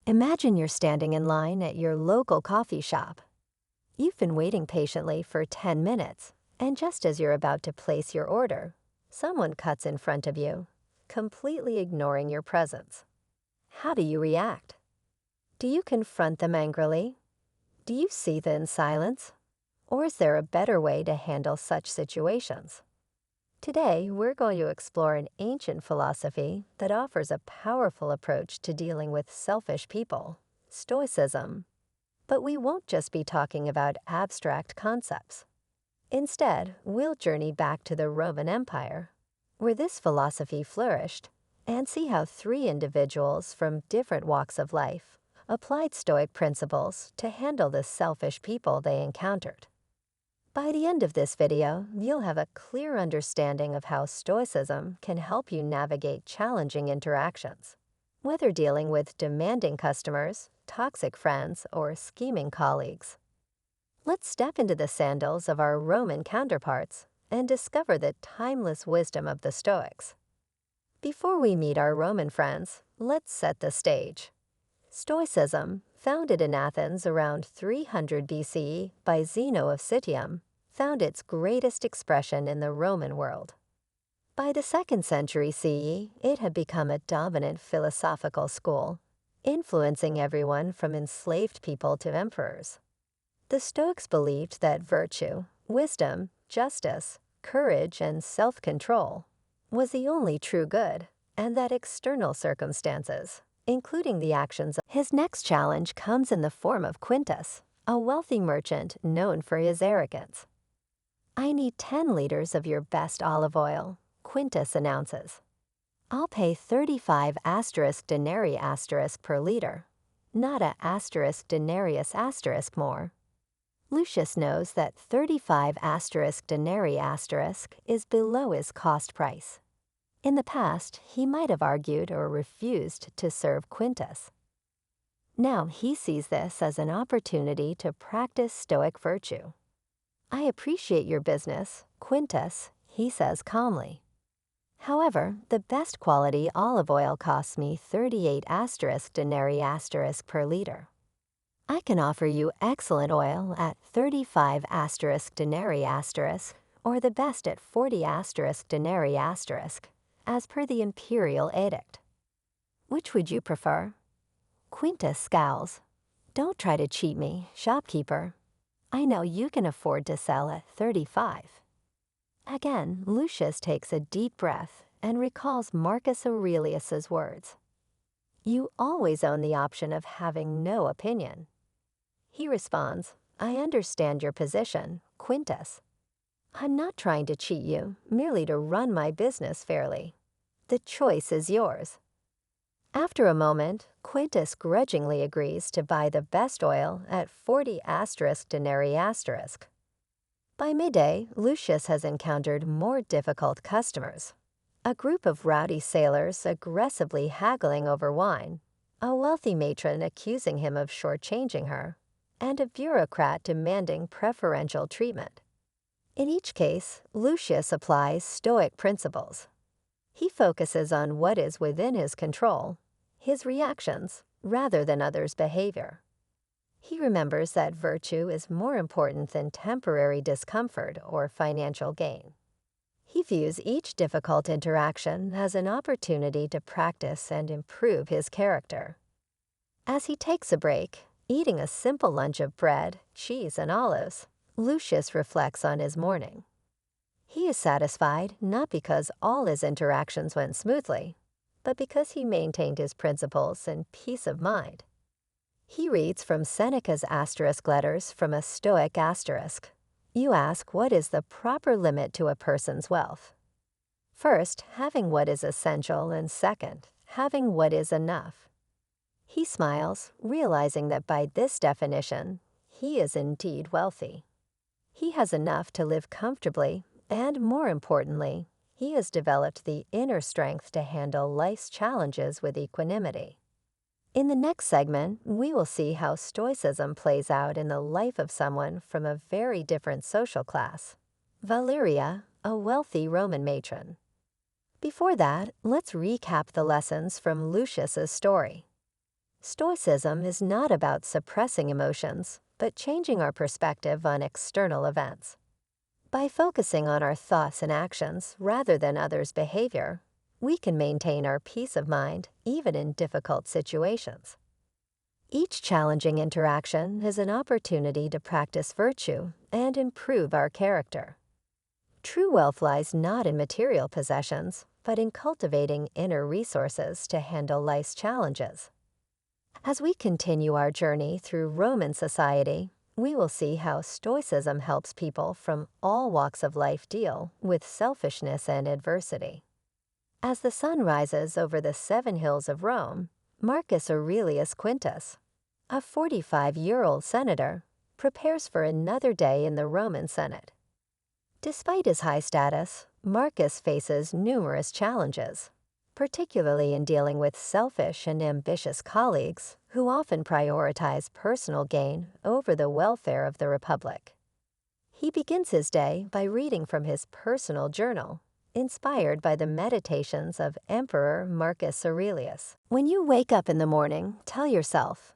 Imagine you're standing in line at your local coffee shop. You've been waiting patiently for 10 minutes, and just as you're about to place your order, someone cuts in front of you, completely ignoring your presence. How do you react? Do you confront them angrily? Do you seethe in silence? Or is there a better way to handle such situations? Today, we're going to explore an ancient philosophy that offers a powerful approach to dealing with selfish people, Stoicism. But we won't just be talking about abstract concepts. Instead, we'll journey back to the Roman Empire, where this philosophy flourished, and see how three individuals from different walks of life applied Stoic principles to handle the selfish people they encountered. By the end of this video, you'll have a clear understanding of how Stoicism can help you navigate challenging interactions, whether dealing with demanding customers, toxic friends, or scheming colleagues. Let's step into the sandals of our Roman counterparts and discover the timeless wisdom of the Stoics. Before we meet our Roman friends, let's set the stage. Stoicism, founded in Athens around 300 BCE by Zeno of Citium, found its greatest expression in the Roman world. By the 2nd century CE, it had become a dominant philosophical school, influencing everyone from enslaved people to emperors. The Stoics believed that virtue, wisdom, justice, courage, and self-control was the only true good, and that external circumstances, including the actions of his next challenge, comes in the form of Quintus, a wealthy merchant known for his arrogance. "I need 10 liters of your best olive oil," Quintus announces. "I'll pay 35 denarii per liter, not a denarius more." Lucius knows that 35 denarii is below his cost price. In the past, he might have argued or refused to serve Quintus. Now he sees this as an opportunity to practice Stoic virtue. "I appreciate your business, Quintus," he says calmly. "However, the best quality olive oil costs me 38 denarii per liter. I can offer you excellent oil at 35 denarii or the best at 40 denarii as per the imperial edict. Which would you prefer?" Quintus scowls. "Don't try to cheat me, shopkeeper. I know you can afford to sell at 35. Again, Lucius takes a deep breath and recalls Marcus Aurelius's words. "You always own the option of having no opinion." He responds, "I understand your position, Quintus. I'm not trying to cheat you, merely to run my business fairly. The choice is yours." After a moment, Quintus grudgingly agrees to buy the best oil at 40 denarii. By midday, Lucius has encountered more difficult customers. A group of rowdy sailors aggressively haggling over wine, a wealthy matron accusing him of shortchanging her, and a bureaucrat demanding preferential treatment. In each case, Lucius applies Stoic principles. He focuses on what is within his control, his reactions, rather than others' behavior. He remembers that virtue is more important than temporary discomfort or financial gain. He views each difficult interaction as an opportunity to practice and improve his character. As he takes a break, eating a simple lunch of bread, cheese, and olives, Lucius reflects on his morning. He is satisfied not because all his interactions went smoothly, but because he maintained his principles and peace of mind. He reads from Seneca's letters from a Stoic asterisk. You ask, what is the proper limit to a person's wealth? First, having what is essential, and second, having what is enough. He smiles, realizing that by this definition, he is indeed wealthy. He has enough to live comfortably, and more importantly, he has developed the inner strength to handle life's challenges with equanimity. In the next segment, we will see how Stoicism plays out in the life of someone from a very different social class, Valeria, a wealthy Roman matron. Before that, let's recap the lessons from Lucius's story. Stoicism is not about suppressing emotions, but changing our perspective on external events. By focusing on our thoughts and actions rather than others' behavior, we can maintain our peace of mind even in difficult situations. Each challenging interaction is an opportunity to practice virtue and improve our character. True wealth lies not in material possessions, but in cultivating inner resources to handle life's challenges. As we continue our journey through Roman society, we will see how Stoicism helps people from all walks of life deal with selfishness and adversity. As the sun rises over the 7 hills of Rome, Marcus Aurelius Quintus, a 45-year-old senator, prepares for another day in the Roman Senate. Despite his high status, Marcus faces numerous challenges, particularly in dealing with selfish and ambitious colleagues who often prioritize personal gain over the welfare of the Republic. He begins his day by reading from his personal journal, inspired by the meditations of Emperor Marcus Aurelius. When you wake up in the morning, tell yourself,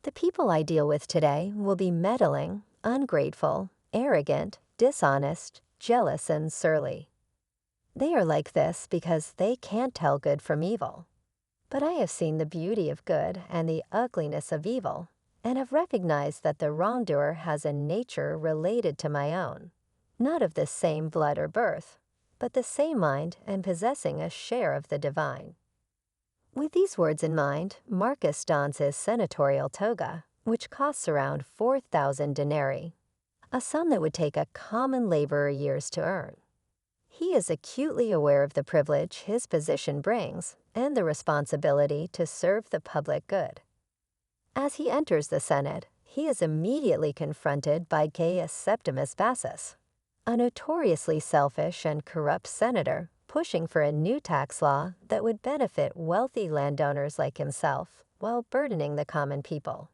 "The people I deal with today will be meddling, ungrateful, arrogant, dishonest, jealous, and surly. They are like this because they can't tell good from evil. But I have seen the beauty of good and the ugliness of evil, and have recognized that the wrongdoer has a nature related to my own, not of the same blood or birth, but the same mind and possessing a share of the divine." With these words in mind, Marcus dons his senatorial toga, which costs around 4,000 denarii, a sum that would take a common laborer years to earn. He is acutely aware of the privilege his position brings and the responsibility to serve the public good. As he enters the Senate, he is immediately confronted by Gaius Septimus Bassus, a notoriously selfish and corrupt senator pushing for a new tax law that would benefit wealthy landowners like himself while burdening the common people.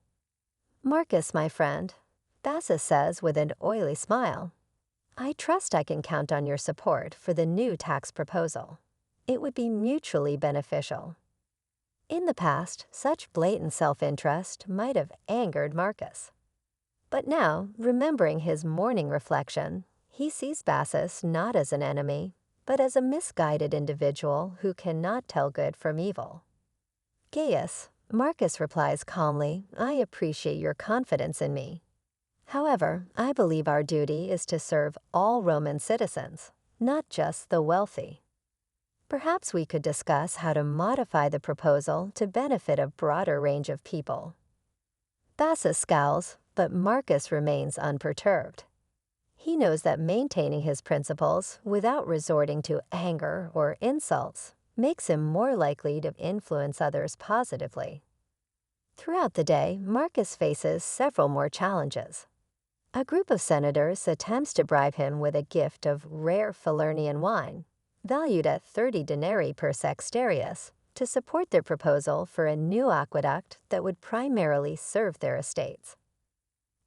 "Marcus, my friend," Bassus says with an oily smile, "I trust I can count on your support for the new tax proposal. It would be mutually beneficial." In the past, such blatant self-interest might have angered Marcus. But now, remembering his morning reflection, he sees Bassus not as an enemy, but as a misguided individual who cannot tell good from evil. "Gaius," Marcus replies calmly, "I appreciate your confidence in me. However, I believe our duty is to serve all Roman citizens, not just the wealthy. Perhaps we could discuss how to modify the proposal to benefit a broader range of people." Bassus scowls, but Marcus remains unperturbed. He knows that maintaining his principles without resorting to anger or insults makes him more likely to influence others positively. Throughout the day, Marcus faces several more challenges. A group of senators attempts to bribe him with a gift of rare Falernian wine, valued at 30 denarii per sextarius, to support their proposal for a new aqueduct that would primarily serve their estates.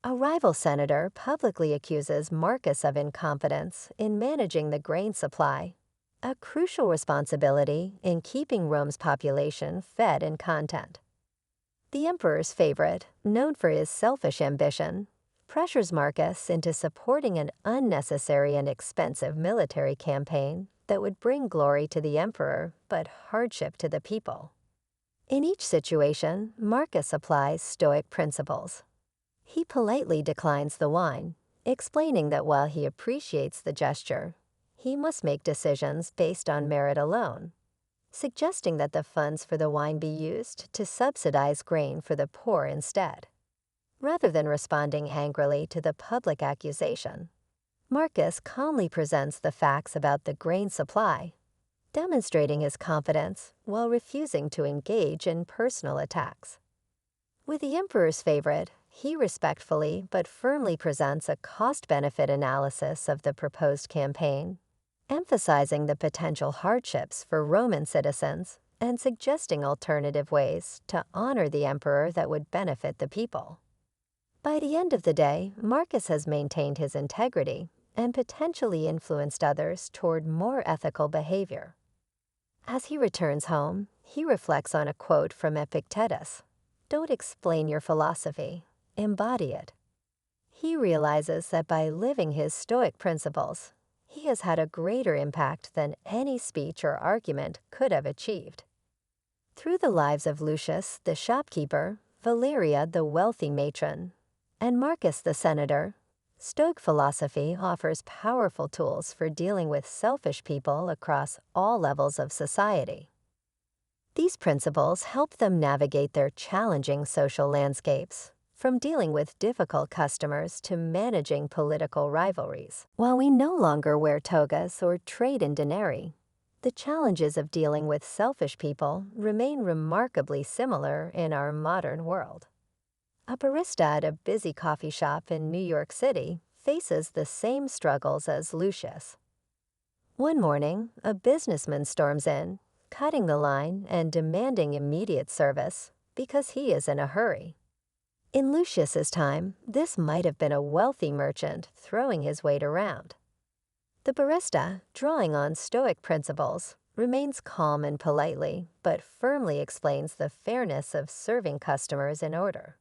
A rival senator publicly accuses Marcus of incompetence in managing the grain supply, a crucial responsibility in keeping Rome's population fed and content. The emperor's favorite, known for his selfish ambition, pressures Marcus into supporting an unnecessary and expensive military campaign that would bring glory to the emperor but hardship to the people. In each situation, Marcus applies Stoic principles. He politely declines the wine, explaining that while he appreciates the gesture, he must make decisions based on merit alone, suggesting that the funds for the wine be used to subsidize grain for the poor instead. Rather than responding angrily to the public accusation, Marcus calmly presents the facts about the grain supply, demonstrating his confidence while refusing to engage in personal attacks. With the emperor's favorite, he respectfully but firmly presents a cost-benefit analysis of the proposed campaign, emphasizing the potential hardships for Roman citizens and suggesting alternative ways to honor the emperor that would benefit the people. By the end of the day, Marcus has maintained his integrity and potentially influenced others toward more ethical behavior. As he returns home, he reflects on a quote from Epictetus, Don't explain your philosophy, embody it. He realizes that by living his Stoic principles, he has had a greater impact than any speech or argument could have achieved. Through the lives of Lucius, the shopkeeper, Valeria, the wealthy matron, and Marcus, the senator, Stoic philosophy offers powerful tools for dealing with selfish people across all levels of society. These principles help them navigate their challenging social landscapes, from dealing with difficult customers to managing political rivalries. While we no longer wear togas or trade in denarii, the challenges of dealing with selfish people remain remarkably similar in our modern world. A barista at a busy coffee shop in New York City faces the same struggles as Lucius. One morning, a businessman storms in, cutting the line and demanding immediate service because he is in a hurry. In Lucius's time, this might have been a wealthy merchant throwing his weight around. The barista, drawing on Stoic principles, remains calm and politely, but firmly explains the fairness of serving customers in order.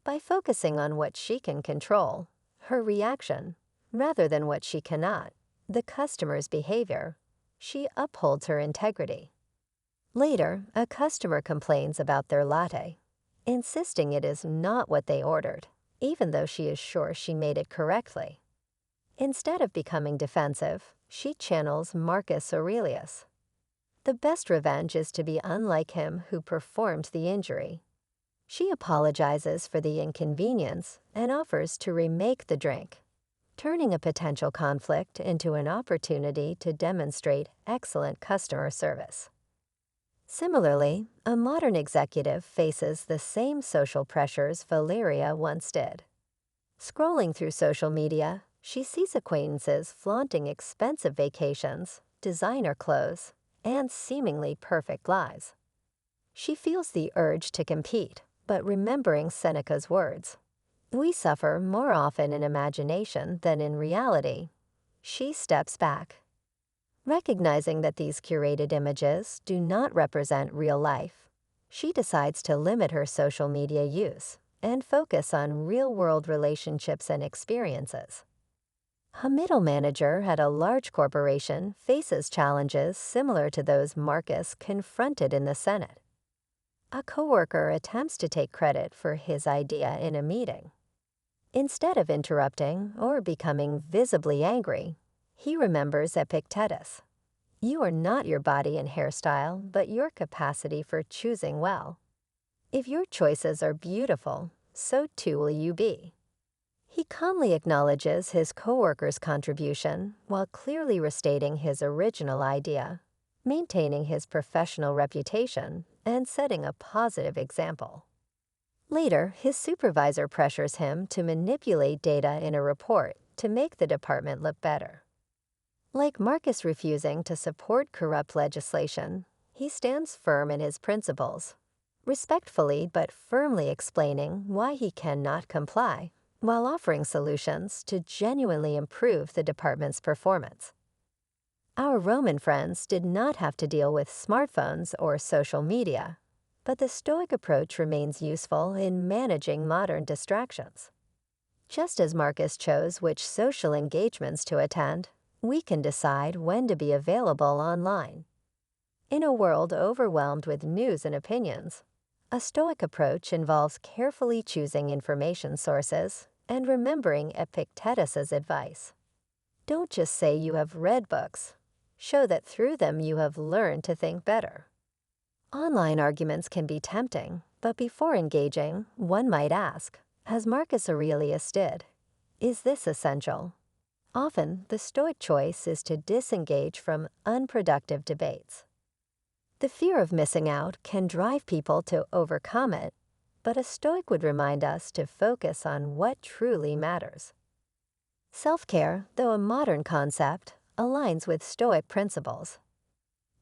By focusing on what she can control, her reaction, rather than what she cannot, the customer's behavior, she upholds her integrity. Later, a customer complains about their latte, insisting it is not what they ordered, even though she is sure she made it correctly. Instead of becoming defensive, she channels Marcus Aurelius. The best revenge is to be unlike him who performed the injury. She apologizes for the inconvenience and offers to remake the drink, turning a potential conflict into an opportunity to demonstrate excellent customer service. Similarly, a modern executive faces the same social pressures Valeria once did. Scrolling through social media, she sees acquaintances flaunting expensive vacations, designer clothes, and seemingly perfect lives. She feels the urge to compete, but remembering Seneca's words, "We suffer more often in imagination than in reality," she steps back. Recognizing that these curated images do not represent real life, she decides to limit her social media use and focus on real-world relationships and experiences. A middle manager at a large corporation faces challenges similar to those Marcus confronted in the Senate. A coworker attempts to take credit for his idea in a meeting. Instead of interrupting or becoming visibly angry, he remembers Epictetus. You are not your body and hairstyle, but your capacity for choosing well. If your choices are beautiful, so too will you be. He calmly acknowledges his coworker's contribution while clearly restating his original idea, maintaining his professional reputation and setting a positive example. Later, his supervisor pressures him to manipulate data in a report to make the department look better. Like Marcus refusing to support corrupt legislation, he stands firm in his principles, respectfully but firmly explaining why he cannot comply, while offering solutions to genuinely improve the department's performance. Our Roman friends did not have to deal with smartphones or social media, but the Stoic approach remains useful in managing modern distractions. Just as Marcus chose which social engagements to attend, we can decide when to be available online. In a world overwhelmed with news and opinions, a Stoic approach involves carefully choosing information sources and remembering Epictetus's advice. Don't just say you have read books. Show that through them you have learned to think better. Online arguments can be tempting, but before engaging, one might ask, as Marcus Aurelius did, is this essential? Often, the Stoic choice is to disengage from unproductive debates. The fear of missing out can drive people to overcome it, but a Stoic would remind us to focus on what truly matters. Self-care, though a modern concept, aligns with Stoic principles.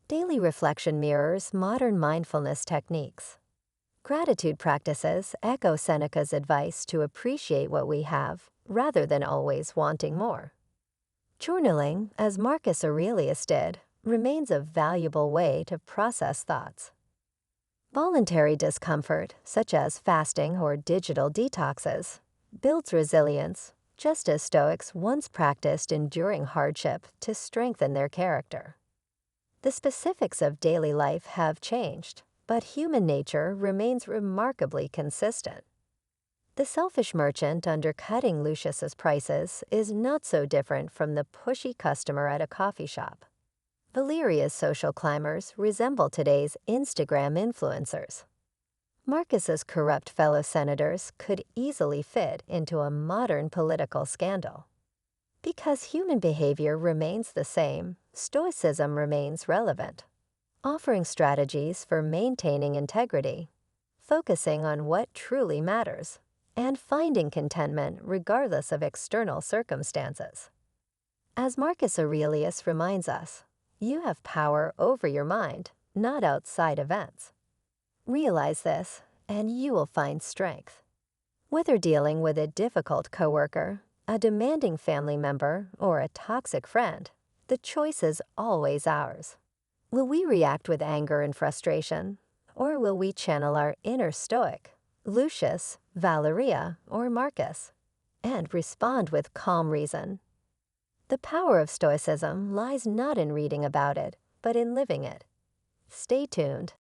Daily reflection mirrors modern mindfulness techniques. Gratitude practices echo Seneca's advice to appreciate what we have rather than always wanting more. Journaling, as Marcus Aurelius did, remains a valuable way to process thoughts. Voluntary discomfort, such as fasting or digital detoxes, builds resilience, just as Stoics once practiced enduring hardship to strengthen their character. The specifics of daily life have changed, but human nature remains remarkably consistent. The selfish merchant undercutting Lucius's prices is not so different from the pushy customer at a coffee shop. Valeria's social climbers resemble today's Instagram influencers. Marcus's corrupt fellow senators could easily fit into a modern political scandal. Because human behavior remains the same, Stoicism remains relevant, offering strategies for maintaining integrity, focusing on what truly matters, and finding contentment regardless of external circumstances. As Marcus Aurelius reminds us, you have power over your mind, not outside events. Realize this, and you will find strength. Whether dealing with a difficult coworker, a demanding family member, or a toxic friend, the choice is always ours. Will we react with anger and frustration, or will we channel our inner Stoic, Lucius, Valeria, or Marcus, and respond with calm reason? The power of Stoicism lies not in reading about it, but in living it. Stay tuned.